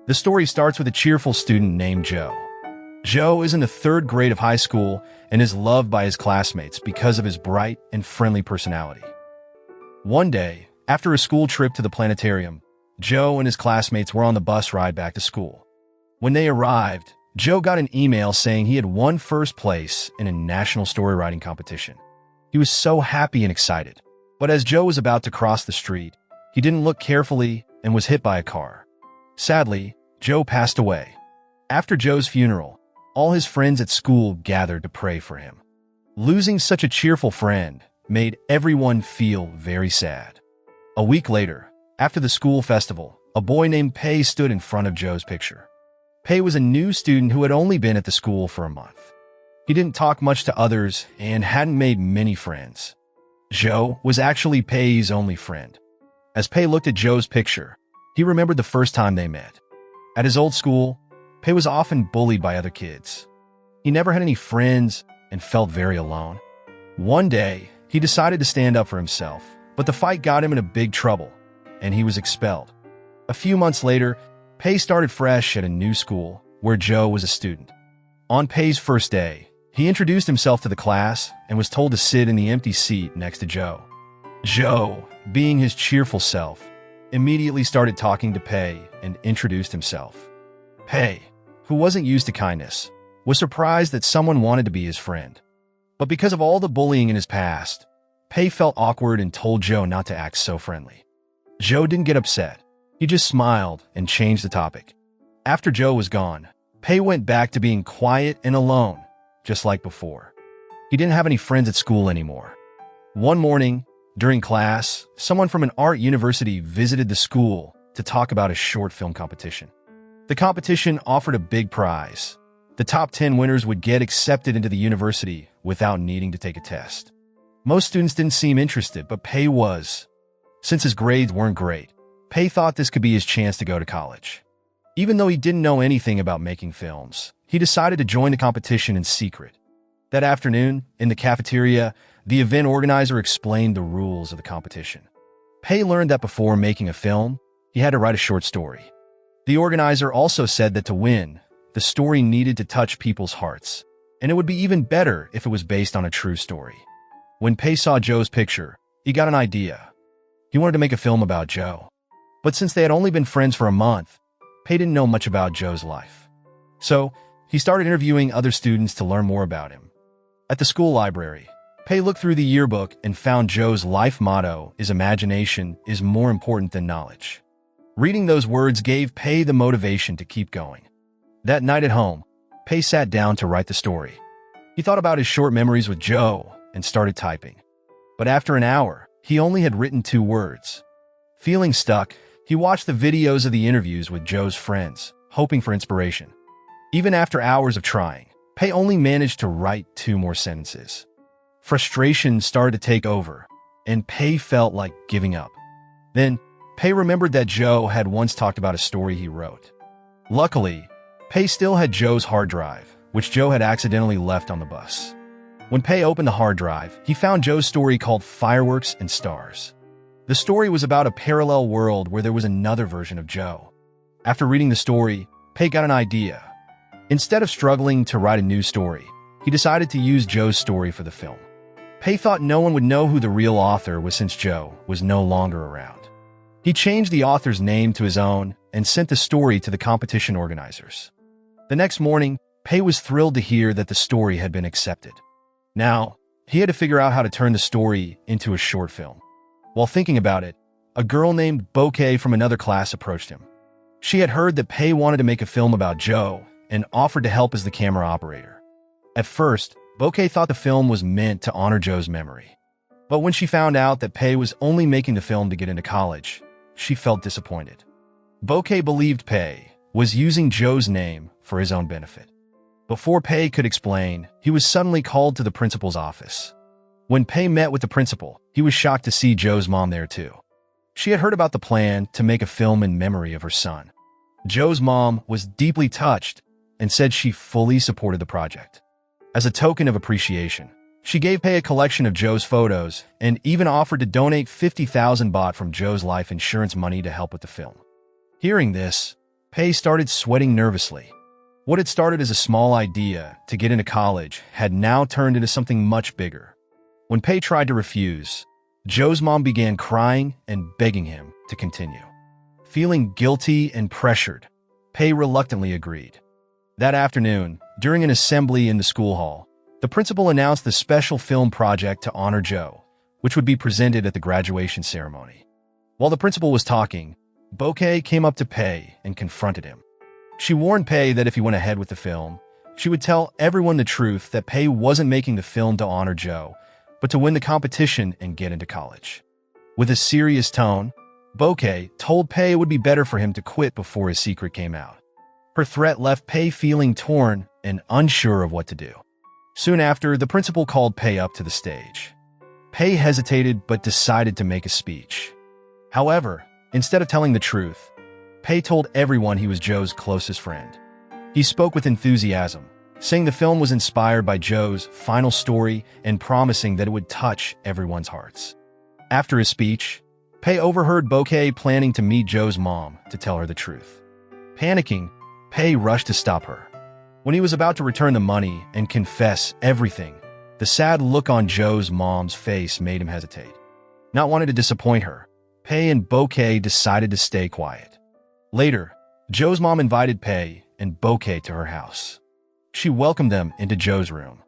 The story starts with a cheerful student named Joe. Joe is in the third grade of high school and is loved by his classmates because of his bright and friendly personality. One day, after a school trip to the planetarium, Joe and his classmates were on the bus ride back to school. When they arrived, Joe got an email saying he had won first place in a national story writing competition. He was so happy and excited. But as Joe was about to cross the street, he didn't look carefully and was hit by a car. Sadly, Joe passed away. After Joe's funeral, all his friends at school gathered to pray for him. Losing such a cheerful friend made everyone feel very sad. A week later, after the school festival, a boy named Pei stood in front of Joe's picture. Pei was a new student who had only been at the school for a month. He didn't talk much to others and hadn't made many friends. Joe was actually Pei's only friend. As Pei looked at Joe's picture, he remembered the first time they met. At his old school, Pei was often bullied by other kids. He never had any friends and felt very alone. One day, he decided to stand up for himself, but the fight got him into big trouble, and he was expelled. A few months later, Pei started fresh at a new school where Joe was a student. On Pei's first day, he introduced himself to the class and was told to sit in the empty seat next to Joe. Joe, being his cheerful self, immediately started talking to Pei and introduced himself. Pei, who wasn't used to kindness, was surprised that someone wanted to be his friend. But because of all the bullying in his past, Pei felt awkward and told Joe not to act so friendly. Joe didn't get upset. He just smiled and changed the topic. After Joe was gone, Pei went back to being quiet and alone, just like before. He didn't have any friends at school anymore. One morning, during class, someone from an art university visited the school to talk about a short film competition. The competition offered a big prize. The top 10 winners would get accepted into the university without needing to take a test. Most students didn't seem interested, but Pei was. Since his grades weren't great, Pei thought this could be his chance to go to college. Even though he didn't know anything about making films, he decided to join the competition in secret. That afternoon, in the cafeteria, the event organizer explained the rules of the competition. Pei learned that before making a film, he had to write a short story. The organizer also said that to win, the story needed to touch people's hearts, and it would be even better if it was based on a true story. When Pei saw Joe's picture, he got an idea. He wanted to make a film about Joe. But since they had only been friends for a month, Pei didn't know much about Joe's life. So, he started interviewing other students to learn more about him. At the school library, Pei looked through the yearbook and found Joe's life motto is "Imagination is more important than knowledge." Reading those words gave Pei the motivation to keep going. That night at home, Pei sat down to write the story. He thought about his short memories with Joe and started typing. But after an hour, he only had written 2 words. Feeling stuck, he watched the videos of the interviews with Joe's friends, hoping for inspiration. Even after hours of trying, Pei only managed to write 2 more sentences. Frustration started to take over, and Pei felt like giving up. Then, Pei remembered that Joe had once talked about a story he wrote. Luckily, Pei still had Joe's hard drive, which Joe had accidentally left on the bus. When Pei opened the hard drive, he found Joe's story called Fireworks and Stars. The story was about a parallel world where there was another version of Joe. After reading the story, Pei got an idea. Instead of struggling to write a new story, he decided to use Joe's story for the film. Pei thought no one would know who the real author was since Joe was no longer around. He changed the author's name to his own and sent the story to the competition organizers. The next morning, Pei was thrilled to hear that the story had been accepted. Now, he had to figure out how to turn the story into a short film. While thinking about it, a girl named Bouquet from another class approached him. She had heard that Pei wanted to make a film about Joe and offered to help as the camera operator. At first, Bouquet thought the film was meant to honor Joe's memory. But when she found out that Pei was only making the film to get into college, she felt disappointed. Bouquet believed Pei was using Joe's name for his own benefit. Before Pei could explain, he was suddenly called to the principal's office. When Pei met with the principal, he was shocked to see Joe's mom there too. She had heard about the plan to make a film in memory of her son. Joe's mom was deeply touched and said she fully supported the project. As a token of appreciation, she gave Pei a collection of Joe's photos and even offered to donate 50,000 baht from Joe's life insurance money to help with the film. Hearing this, Pei started sweating nervously. What had started as a small idea to get into college had now turned into something much bigger. When Pei tried to refuse, Joe's mom began crying and begging him to continue. Feeling guilty and pressured, Pei reluctantly agreed. That afternoon, during an assembly in the school hall, the principal announced the special film project to honor Joe, which would be presented at the graduation ceremony. While the principal was talking, Bouquet came up to Pei and confronted him. She warned Pei that if he went ahead with the film, she would tell everyone the truth that Pei wasn't making the film to honor Joe, but to win the competition and get into college. With a serious tone, Bouquet told Pei it would be better for him to quit before his secret came out. Her threat left Pei feeling torn and unsure of what to do. Soon after, the principal called Pei up to the stage. Pei hesitated but decided to make a speech. However, instead of telling the truth, Pei told everyone he was Joe's closest friend. He spoke with enthusiasm, saying the film was inspired by Joe's final story and promising that it would touch everyone's hearts. After his speech, Pei overheard Bouquet planning to meet Joe's mom to tell her the truth. Panicking, Pei rushed to stop her. When he was about to return the money and confess everything, the sad look on Joe's mom's face made him hesitate. Not wanting to disappoint her, Pei and Bouquet decided to stay quiet. Later, Joe's mom invited Pei and Bouquet to her house. She welcomed them into Joe's room.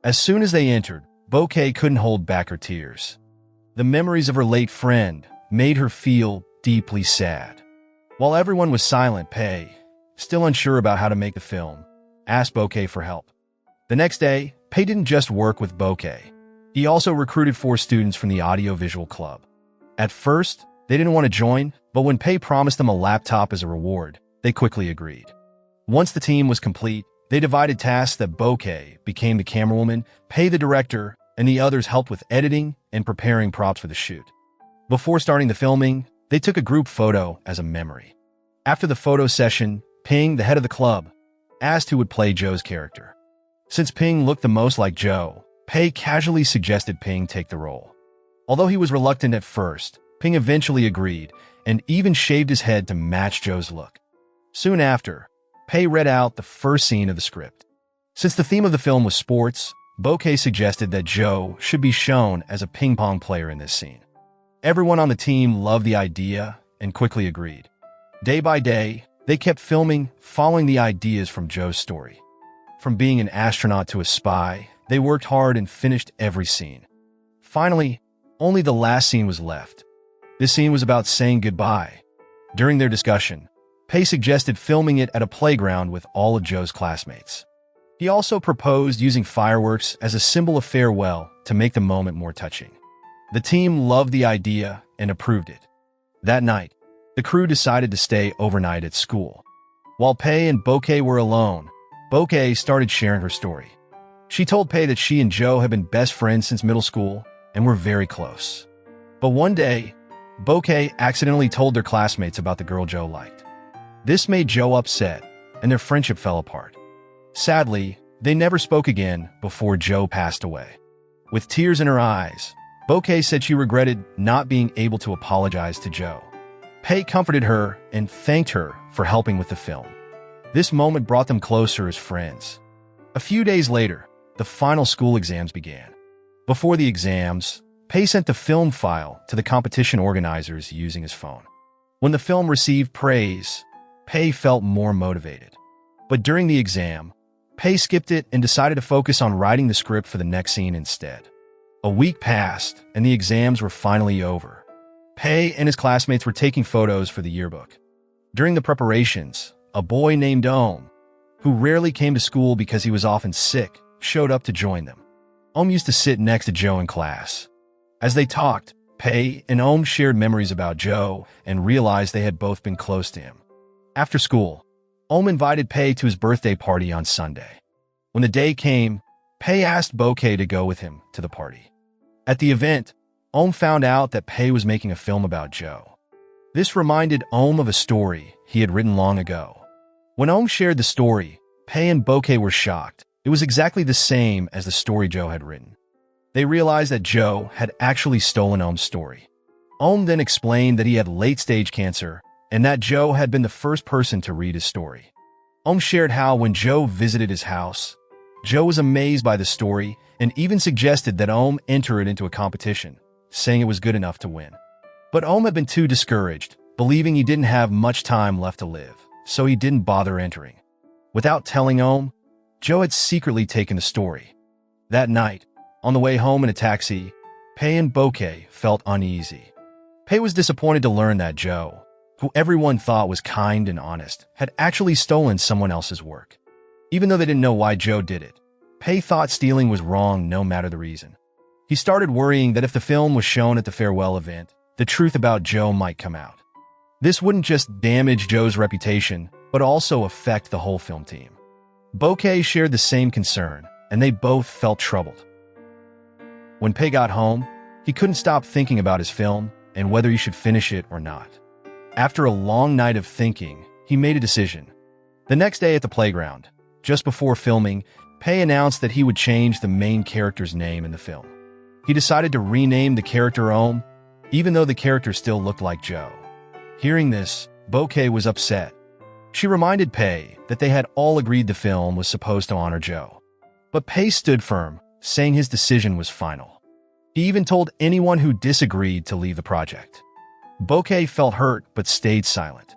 As soon as they entered, Bouquet couldn't hold back her tears. The memories of her late friend made her feel deeply sad. While everyone was silent, Pei, still unsure about how to make the film, asked Bouquet for help. The next day, Pei didn't just work with Bouquet. He also recruited 4 students from the audiovisual club. At first, they didn't want to join, but when Pei promised them a laptop as a reward, they quickly agreed. Once the team was complete, they divided tasks that Bouquet became the camerawoman, Pei the director, and the others helped with editing and preparing props for the shoot. Before starting the filming, they took a group photo as a memory. After the photo session, Ping, the head of the club, asked who would play Joe's character. Since Ping looked the most like Joe, Pei casually suggested Ping take the role. Although he was reluctant at first, Ping eventually agreed and even shaved his head to match Joe's look. Soon after, Pei read out the first scene of the script. Since the theme of the film was sports, Bouquet suggested that Joe should be shown as a ping pong player in this scene. Everyone on the team loved the idea and quickly agreed. Day by day, they kept filming, following the ideas from Joe's story. From being an astronaut to a spy, they worked hard and finished every scene. Finally, only the last scene was left. This scene was about saying goodbye. During their discussion, Pei suggested filming it at a playground with all of Joe's classmates. He also proposed using fireworks as a symbol of farewell to make the moment more touching. The team loved the idea and approved it. That night, the crew decided to stay overnight at school. While Pei and Bouquet were alone, Bouquet started sharing her story. She told Pei that she and Joe had been best friends since middle school and were very close. But one day, Bouquet accidentally told their classmates about the girl Joe liked. This made Joe upset, and their friendship fell apart. Sadly, they never spoke again before Joe passed away. With tears in her eyes, Bouquet said she regretted not being able to apologize to Joe. Pei comforted her and thanked her for helping with the film. This moment brought them closer as friends. A few days later, the final school exams began. Before the exams, Pei sent the film file to the competition organizers using his phone. When the film received praise, Pei felt more motivated. But during the exam, Pei skipped it and decided to focus on writing the script for the next scene instead. A week passed, and the exams were finally over. Pei and his classmates were taking photos for the yearbook. During the preparations, a boy named Ohm, who rarely came to school because he was often sick, showed up to join them. Ohm used to sit next to Joe in class. As they talked, Pei and Ohm shared memories about Joe and realized they had both been close to him. After school, Ohm invited Pei to his birthday party on Sunday. When the day came, Pei asked Bouquet to go with him to the party. At the event, Ohm found out that Pei was making a film about Joe. This reminded Ohm of a story he had written long ago. When Ohm shared the story, Pei and Bouquet were shocked. It was exactly the same as the story Joe had written. They realized that Joe had actually stolen Ohm's story. Ohm then explained that he had late-stage cancer and that Joe had been the first person to read his story. Ohm shared how when Joe visited his house, Joe was amazed by the story and even suggested that Ohm enter it into a competition, saying it was good enough to win. But Ohm had been too discouraged, believing he didn't have much time left to live, so he didn't bother entering. Without telling Ohm, Joe had secretly taken the story. That night, on the way home in a taxi, Pei and Bokeh felt uneasy. Pei was disappointed to learn that Joe, who everyone thought was kind and honest, had actually stolen someone else's work. Even though they didn't know why Joe did it, Pei thought stealing was wrong no matter the reason. He started worrying that if the film was shown at the farewell event, the truth about Joe might come out. This wouldn't just damage Joe's reputation, but also affect the whole film team. Bokeh shared the same concern, and they both felt troubled. When Pei got home, he couldn't stop thinking about his film and whether he should finish it or not. After a long night of thinking, he made a decision. The next day at the playground, just before filming, Pei announced that he would change the main character's name in the film. He decided to rename the character Ohm, even though the character still looked like Joe. Hearing this, Bokeh was upset. She reminded Pei that they had all agreed the film was supposed to honor Joe. But Pei stood firm, saying his decision was final. He even told anyone who disagreed to leave the project. Bokeh felt hurt but stayed silent.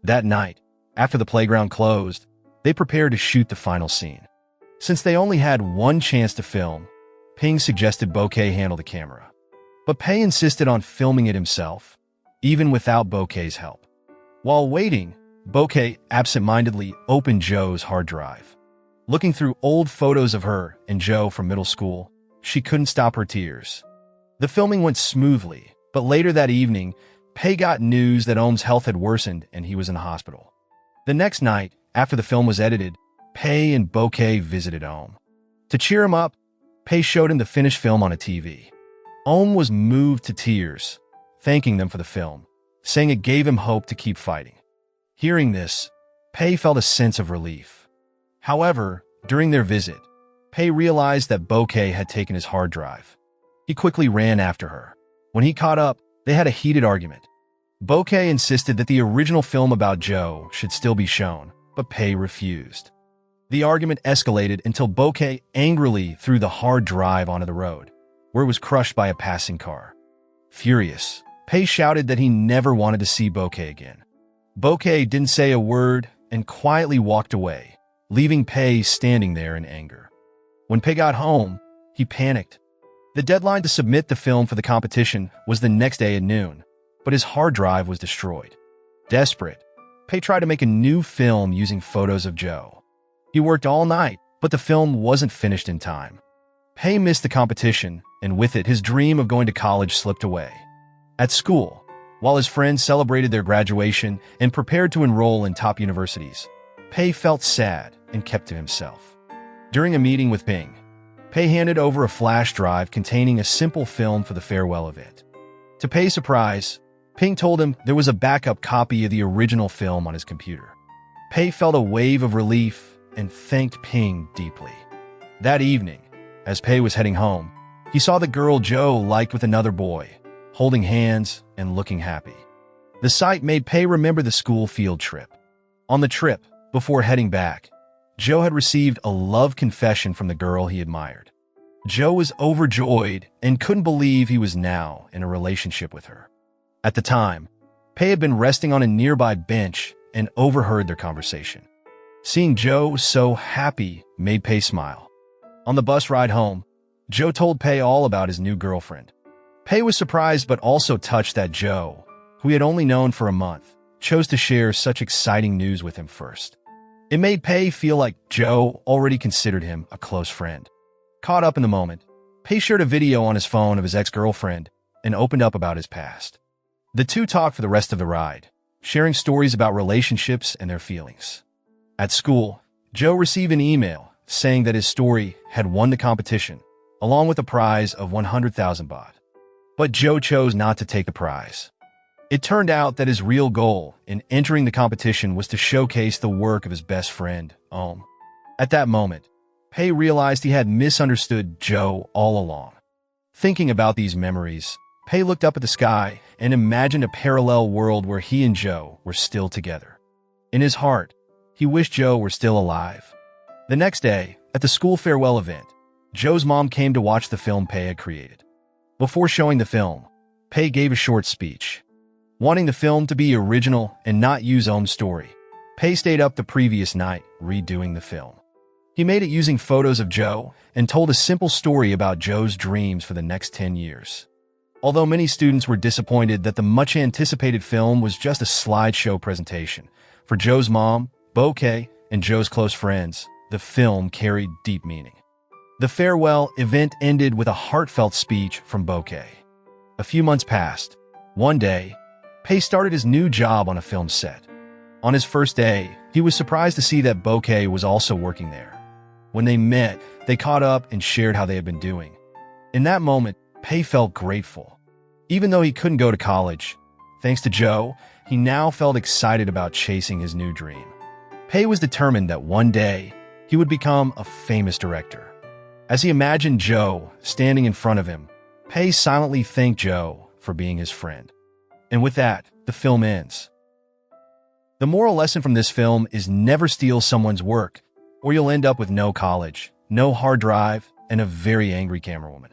That night, after the playground closed, they prepared to shoot the final scene. Since they only had one chance to film, Ping suggested Bokeh handle the camera. But Pei insisted on filming it himself, even without Bokeh's help. While waiting, Bokeh absent-mindedly opened Joe's hard drive. Looking through old photos of her and Joe from middle school, she couldn't stop her tears. The filming went smoothly, but later that evening, Pei got news that Ohm's health had worsened and he was in the hospital. The next night, after the film was edited, Pei and Bokeh visited Ohm. To cheer him up, Pei showed him the finished film on a TV. Ohm was moved to tears, thanking them for the film, saying it gave him hope to keep fighting. Hearing this, Pei felt a sense of relief. However, during their visit, Pei realized that Bokeh had taken his hard drive. He quickly ran after her. When he caught up, they had a heated argument. Bokeh insisted that the original film about Joe should still be shown, but Pei refused. The argument escalated until Bokeh angrily threw the hard drive onto the road, where it was crushed by a passing car. Furious, Pei shouted that he never wanted to see Bokeh again. Bokeh didn't say a word and quietly walked away, leaving Pei standing there in anger. When Pei got home, he panicked. The deadline to submit the film for the competition was the next day at noon, but his hard drive was destroyed. Desperate, Pei tried to make a new film using photos of Joe. He worked all night, but the film wasn't finished in time. Pei missed the competition, and with it, his dream of going to college slipped away. At school, while his friends celebrated their graduation and prepared to enroll in top universities, Pei felt sad and kept to himself. During a meeting with Ping, Pei handed over a flash drive containing a simple film for the farewell event. To Pei's surprise, Ping told him there was a backup copy of the original film on his computer. Pei felt a wave of relief and thanked Ping deeply. That evening, as Pei was heading home, he saw the girl Joe liked with another boy, holding hands and looking happy. The sight made Pei remember the school field trip. On the trip, before heading back, Joe had received a love confession from the girl he admired. Joe was overjoyed and couldn't believe he was now in a relationship with her. At the time, Pei had been resting on a nearby bench and overheard their conversation. Seeing Joe so happy made Pei smile. On the bus ride home, Joe told Pei all about his new girlfriend. Pei was surprised but also touched that Joe, who he had only known for a month, chose to share such exciting news with him first. It made Pei feel like Joe already considered him a close friend. Caught up in the moment, Pei shared a video on his phone of his ex-girlfriend and opened up about his past. The two talked for the rest of the ride, sharing stories about relationships and their feelings. At school, Joe received an email saying that his story had won the competition, along with a prize of 100,000 baht. But Joe chose not to take the prize. It turned out that his real goal in entering the competition was to showcase the work of his best friend, Ohm. At that moment, Pei realized he had misunderstood Joe all along. Thinking about these memories, Pei looked up at the sky and imagined a parallel world where he and Joe were still together. In his heart, he wished Joe were still alive. The next day, at the school farewell event, Joe's mom came to watch the film Pei had created. Before showing the film, Pei gave a short speech. Wanting the film to be original and not use own story, Pei stayed up the previous night redoing the film. He made it using photos of Joe and told a simple story about Joe's dreams for the next 10 years. Although many students were disappointed that the much-anticipated film was just a slideshow presentation, for Joe's mom, Bokeh, and Joe's close friends, the film carried deep meaning. The farewell event ended with a heartfelt speech from Bokeh. A few months passed. One day, Pei started his new job on a film set. On his first day, he was surprised to see that Bokeh was also working there. When they met, they caught up and shared how they had been doing. In that moment, Pei felt grateful. Even though he couldn't go to college, thanks to Joe, he now felt excited about chasing his new dream. Pei was determined that one day, he would become a famous director. As he imagined Joe standing in front of him, Pei silently thanked Joe for being his friend. And with that, the film ends. The moral lesson from this film is never steal someone's work, or you'll end up with no college, no hard drive, and a very angry camerawoman.